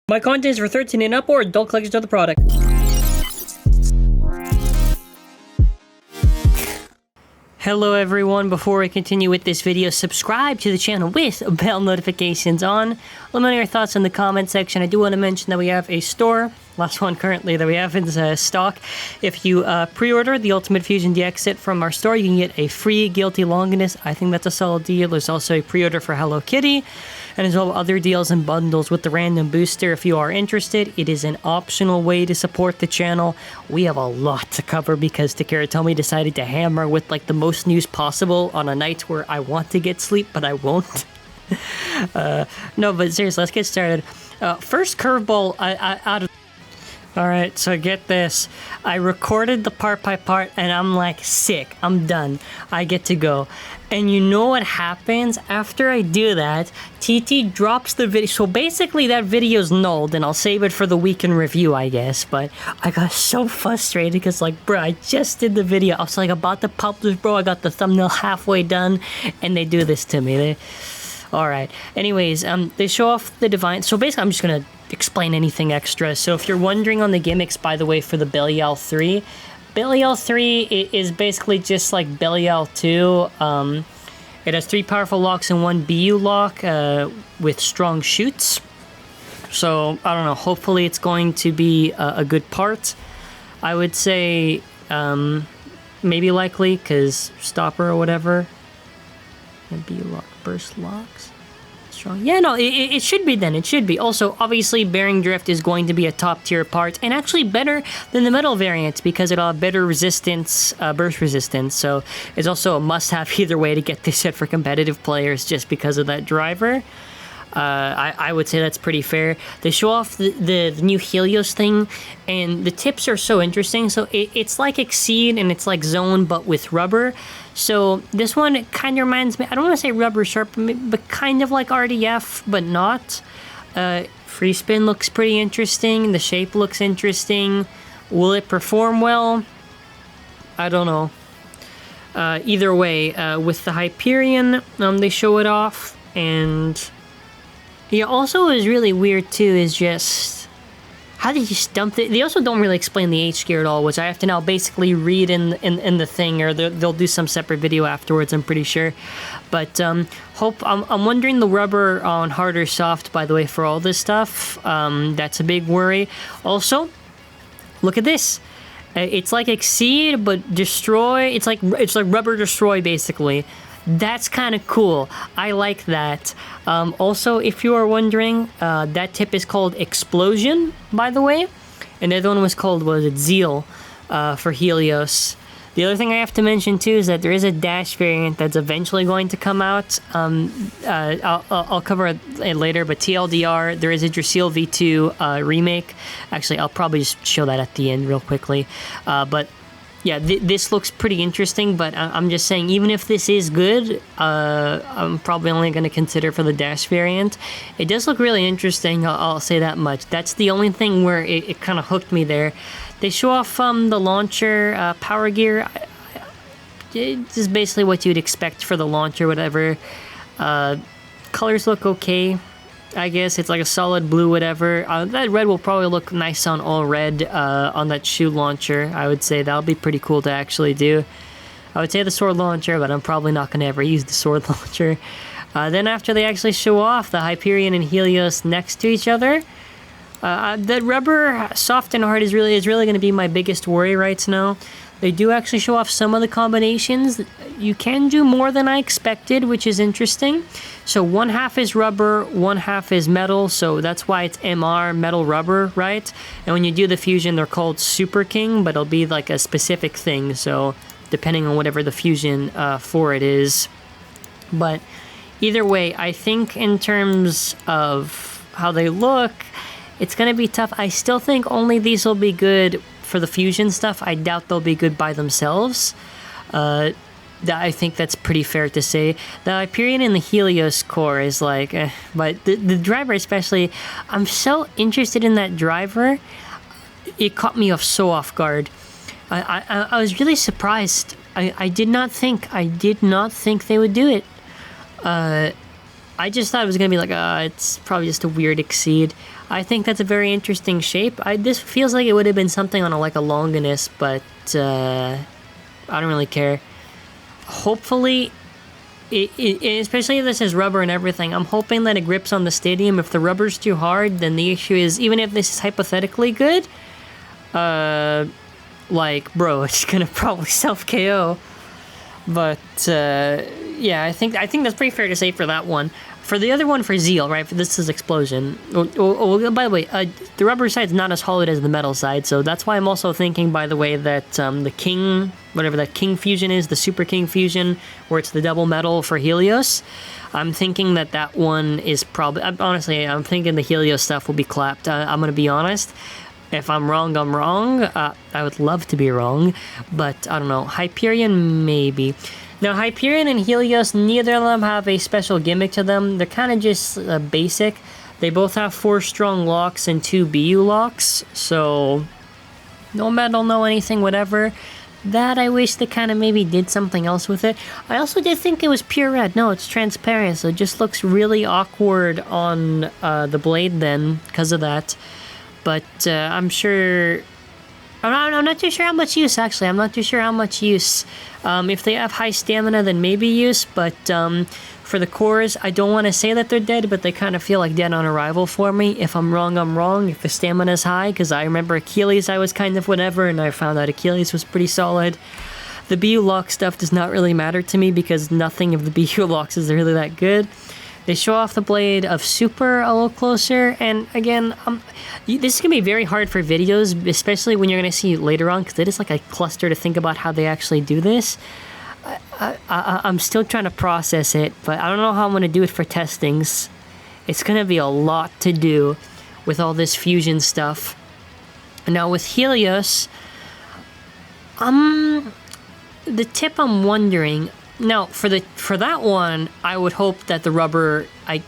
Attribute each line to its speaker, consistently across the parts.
Speaker 1: My content is for 13 and up or adult collectors of the product. Hello everyone, before we continue with this video, subscribe to the channel with bell notifications on. Let me know your thoughts in the comment section. I do want to mention that we have a store, last one currently that we have in stock. If you pre-order the Ultimate Fusion DX set from our store, you can get a free Guilty Longinus. I think that's a solid deal. There's also a pre-order for Hello Kitty, and as well other deals and bundles with the random booster. If you are interested, it is an optional way to support the channel. We have a lot to cover because TAKARA TOMY decided to hammer with like the most news possible on a night where I want to get sleep, but I won't. No, but seriously, let's get started. First curveball out of... Alright, so get this. I recorded the part by part and I'm like, sick. I'm done. I get to go. And you know what happens? After I do that, TT drops the video. So basically that video's nulled and I'll save it for the weekend review, I guess. But I got so frustrated because like, bro, I just did the video. I was like about to publish, bro. I got the thumbnail halfway done and they do this to me. Alright. Anyways, they show off the divine. So basically I'm just going to explain anything extra. So if you're wondering on the gimmicks, by the way, for the Belial 3, Belial 3 is basically just like Belial 2. It has 3 powerful locks and 1 BU lock with strong shoots. So I don't know, hopefully it's going to be a good part. I would say maybe likely because stopper or whatever. And BU lock, burst locks. Yeah, no, it should be then. It should be. Also, obviously, bearing drift is going to be a top-tier part, and actually better than the metal variant because it'll have better resistance, burst resistance. So it's also a must-have either way to get this set for competitive players just because of that driver. I would say that's pretty fair. They show off the new Helios thing, and the tips are so interesting. So it's like Exceed and it's like Zone, but with rubber. So this one kind of reminds me, I don't want to say rubber sharp, but kind of like RDF, but not. Free spin looks pretty interesting. The shape looks interesting. Will it perform well? I don't know. Either way, with the Hyperion, they show it off, and... Yeah, also what is really weird too is just how they just dumped it. They also don't really explain the H gear at all, which I have to now basically read in the thing, or they'll do some separate video afterwards, I'm pretty sure. But I'm wondering the rubber on hard or soft, by the way, for all this stuff. That's a big worry. Also, look at this. It's like Exceed, but Destroy. It's like Rubber Destroy, basically. That's kind of cool. I like that. Also, if you are wondering, that tip is called Explosion, by the way. And the other one was called, Zeal, for Helios. The other thing I have to mention, too, is that there is a Dash variant that's eventually going to come out. I'll cover it later, but TLDR, there is a Drasil V2 remake. Actually, I'll probably just show that at the end real quickly. But... yeah, this looks pretty interesting, but I'm just saying, even if this is good, I'm probably only going to consider for the Dash variant. It does look really interesting, I'll say that much. That's the only thing where it kind of hooked me there. They show off the launcher power gear. It's just basically what you'd expect for the launcher, whatever. Colors look okay. I guess it's like a solid blue, whatever. That red will probably look nice on all red on that shoe launcher. I would say that'll be pretty cool to actually do. I would say the sword launcher, but I'm probably not going to ever use the sword launcher. Then after they actually show off the Hyperion and Helios next to each other, that rubber, soft and hard, is really going to be my biggest worry right now. They do actually show off some of the combinations. You can do more than I expected, which is interesting. So 1/2 is rubber, 1/2 is metal, so that's why it's MR, metal rubber, right? And when you do the fusion, they're called Super King, but it'll be like a specific thing, so depending on whatever the fusion for it is. But either way, I think in terms of how they look, it's going to be tough. I still think only these will be good for the fusion stuff. I doubt they'll be good by themselves. I think that's pretty fair to say. The Hyperion and the Helios core is like, but the driver especially, I'm so interested in that driver. It caught me so off guard. I was really surprised. I did not think they would do it. I just thought it was gonna be like, it's probably just a weird Exceed. I think that's a very interesting shape. This feels like it would have been something on like a Longinus, but I don't really care. Hopefully, especially if this is rubber and everything, I'm hoping that it grips on the stadium. If the rubber's too hard, then the issue is, even if this is hypothetically good, like, bro, it's gonna probably self-KO. But, yeah, I think that's pretty fair to say for that one. For the other one, for Zeal, right, this is Explosion. Oh, by the way, the rubber side's not as solid as the metal side, so that's why I'm also thinking, by the way, that the King, whatever that King Fusion is, the Super King Fusion, where it's the double metal for Helios, I'm thinking that one is probably, honestly, I'm thinking the Helios stuff will be clapped. I'm going to be honest. If I'm wrong, I'm wrong. I would love to be wrong, but I don't know. Hyperion, maybe. Now, Hyperion and Helios, neither of them have a special gimmick to them. They're kind of just basic. They both have 4 strong locks and 2 BU locks, so no metal, no anything, whatever. That, I wish they kind of maybe did something else with it. I also did think it was pure red. No, it's transparent, so it just looks really awkward on the blade then, because of that. But I'm sure... I'm not too sure how much use, actually. I'm not too sure how much use. If they have high stamina, then maybe use, but for the cores, I don't want to say that they're dead, but they kind of feel like dead on arrival for me. If I'm wrong, I'm wrong. If the stamina's high, because I remember Achilles, I was kind of whatever, and I found out Achilles was pretty solid. The BU lock stuff does not really matter to me, because nothing of the BU locks is really that good. They show off the blade of Super a little closer, and again, this is going to be very hard for videos, especially when you're going to see it later on, because it is like a cluster to think about how they actually do this. I'm still trying to process it, but I don't know how I'm going to do it for testings. It's going to be a lot to do with all this fusion stuff. Now, with Helios, the tip I'm wondering... Now, for that one, I would hope that the rubber, I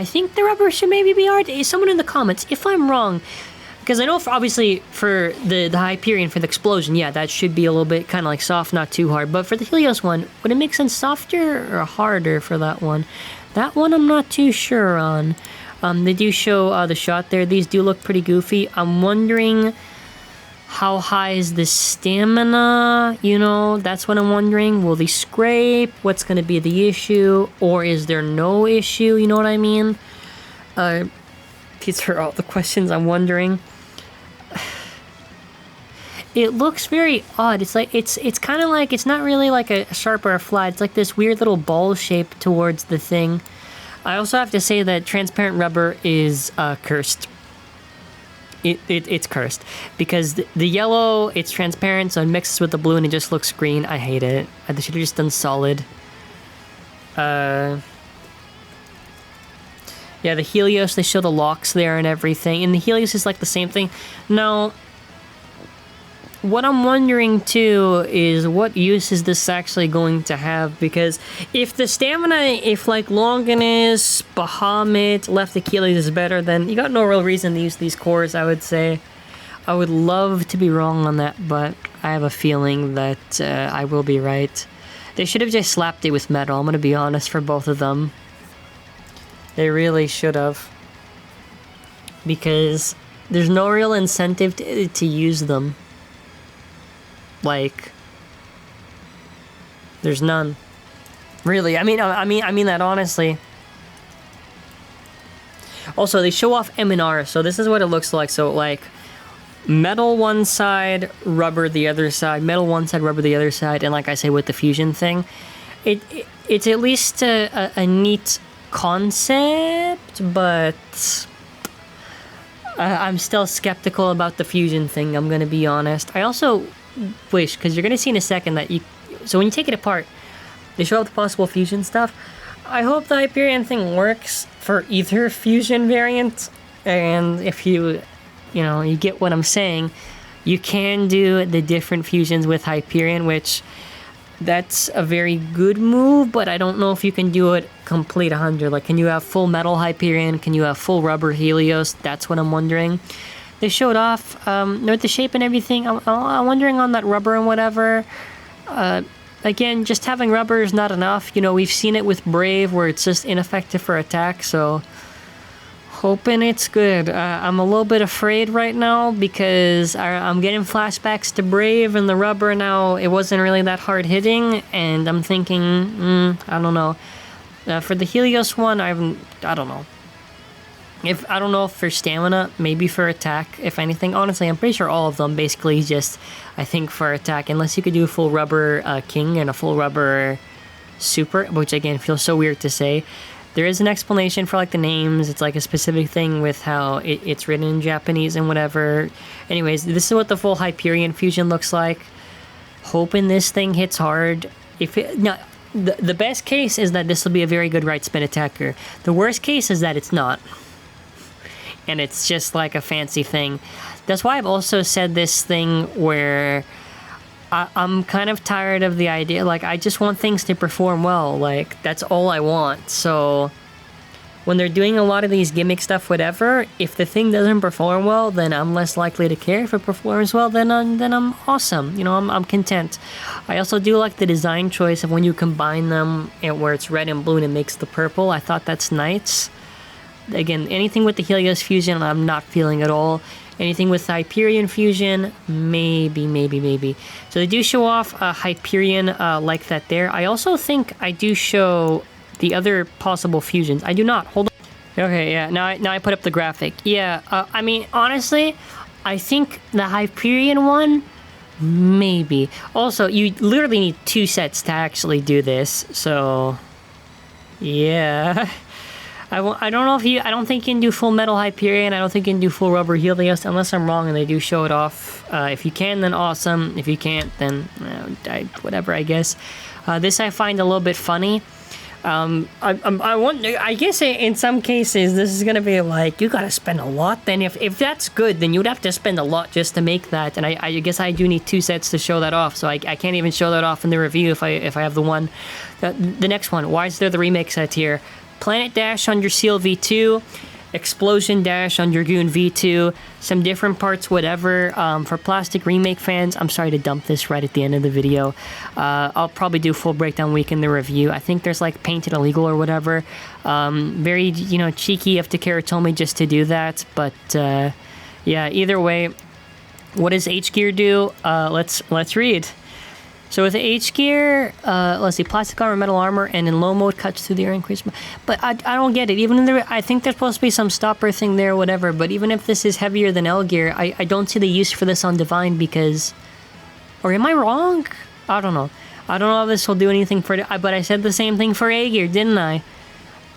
Speaker 1: think the rubber should maybe be hard. Someone in the comments, if I'm wrong, because I know obviously for the Hyperion, for the Explosion, yeah, that should be a little bit kind of like soft, not too hard. But for the Helios one, would it make sense softer or harder for that one? That one I'm not too sure on. They do show the shot there. These do look pretty goofy. I'm wondering... how high is the stamina? You know, that's what I'm wondering. Will they scrape? What's going to be the issue? Or is there no issue? You know what I mean? These are all the questions I'm wondering. It looks very odd. It's like, it's kind of like, it's not really like a sharp or a flat. It's like this weird little ball shape towards the thing. I also have to say that transparent rubber is cursed. It's cursed, because the yellow, it's transparent, so it mixes with the blue and it just looks green. I hate it. They should have just done solid. Yeah, the Helios, they show the locks there and everything, and the Helios is like the same thing. Now, what I'm wondering too is what use is this actually going to have, because if the stamina, if like Longinus, Bahamut, left Achilles is better, then you got no real reason to use these cores, I would say. I would love to be wrong on that, but I have a feeling that I will be right. They should have just slapped it with metal, I'm gonna be honest, for both of them. They really should have. Because there's no real incentive to use them. Like, there's none. Really, I mean that honestly. Also, they show off M&R, so this is what it looks like. So, like, metal one side, rubber the other side, metal one side, rubber the other side, and like I say with the fusion thing, it's at least a neat concept, but I'm still skeptical about the fusion thing, I'm gonna be honest. I also wish, because you're gonna see in a second that so when you take it apart, they show up the possible fusion stuff. I hope the Hyperion thing works for either fusion variant, and if you get what I'm saying, you can do the different fusions with Hyperion, which that's a very good move, but I don't know if you can do it complete 100. Like, can you have full metal Hyperion? Can you have full rubber Helios? That's what I'm wondering. They showed off with the shape and everything. I'm wondering on that rubber and whatever. Again, just having rubber is not enough. You know, we've seen it with Brave where it's just ineffective for attack, so hoping it's good. I'm a little bit afraid right now because I'm getting flashbacks to Brave and the rubber now. It wasn't really that hard hitting, and I'm thinking, I don't know. For the Helios one, I don't know. I don't know if for stamina, maybe for attack, if anything. Honestly, I'm pretty sure all of them basically just, I think, for attack. Unless you could do a full rubber king and a full rubber super, which again feels so weird to say. There is an explanation for like the names. It's like a specific thing with how it's written in Japanese and whatever. Anyways, this is what the full Hyperion fusion looks like. Hoping this thing hits hard. The best case is that this will be a very good right spin attacker. The worst case is that it's not. And it's just like a fancy thing. That's why I've also said this thing where I'm kind of tired of the idea, like, I just want things to perform well, like, that's all I want. So when they're doing a lot of these gimmick stuff, whatever, if the thing doesn't perform well, then I'm less likely to care. If it performs well, then I'm awesome, you know, I'm content. I also do like the design choice of when you combine them, and where it's red and blue and it makes the purple. I thought that's nice. Again, anything with the Helios fusion, I'm not feeling at all. Anything with Hyperion fusion, maybe. So they do show off Hyperion like that there. I also think I do show the other possible fusions. I do not. Hold on. Okay, yeah. Now I put up the graphic. Yeah. I mean, honestly, I think the Hyperion one, maybe. Also, you literally need 2 sets to actually do this. So, yeah. I don't know if I don't think you can do full metal Hyperion. I don't think you can do full rubber Helios, unless I'm wrong and they do show it off. If you can, then awesome. If you can't, then whatever, I guess. This I find a little bit funny. I guess in some cases this is gonna be like, you gotta spend a lot. Then if that's good, then you'd have to spend a lot just to make that. And I guess I do need 2 sets to show that off. So I can't even show that off in the review if I have the one. The next one. Why is there the remake set here? Planet Dash on your Seal V2, Explosion Dash on your Goon V2, some different parts, whatever. For Plastic Remake fans, I'm sorry to dump this right at the end of the video. I'll probably do full breakdown week in the review. I think there's like Painted Illegal or whatever. Very, you know, cheeky of TAKARA TOMY just to do that. But yeah, either way, what does H-Gear do? Let's read. So with the H-Gear, let's see, plastic armor, metal armor, and in low mode cuts through the air increase. But I don't get it. Even in I think there's supposed to be some stopper thing there, whatever. But even if this is heavier than L-Gear, I don't see the use for this on Divine because... Or am I wrong? I don't know. I don't know if this will do anything for... But I said the same thing for A-Gear, didn't I?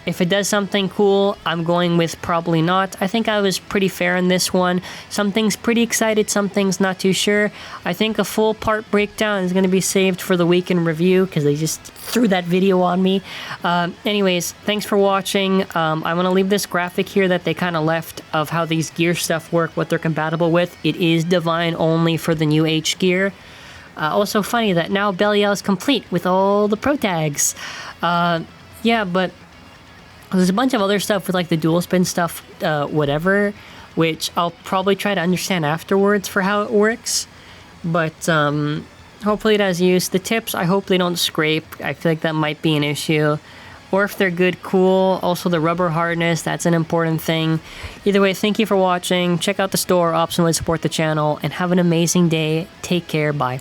Speaker 1: If it does something cool, I'm going with probably not. I think I was pretty fair in this one. Some things pretty excited, some things not too sure. I think a full part breakdown is going to be saved for the week in review because they just threw that video on me. Anyways, thanks for watching. I'm going to leave this graphic here that they kind of left of how these gear stuff work, what they're compatible with. It is Divine only for the new H-Gear. Also funny that now Belial is complete with all the pro tags. Yeah, but... There's a bunch of other stuff with like the dual spin stuff, whatever, which I'll probably try to understand afterwards for how it works. But hopefully it has use. The tips, I hope they don't scrape. I feel like that might be an issue. Or if they're good, cool. Also the rubber hardness, that's an important thing. Either way, thank you for watching. Check out the store, optionally support the channel, and have an amazing day. Take care, bye.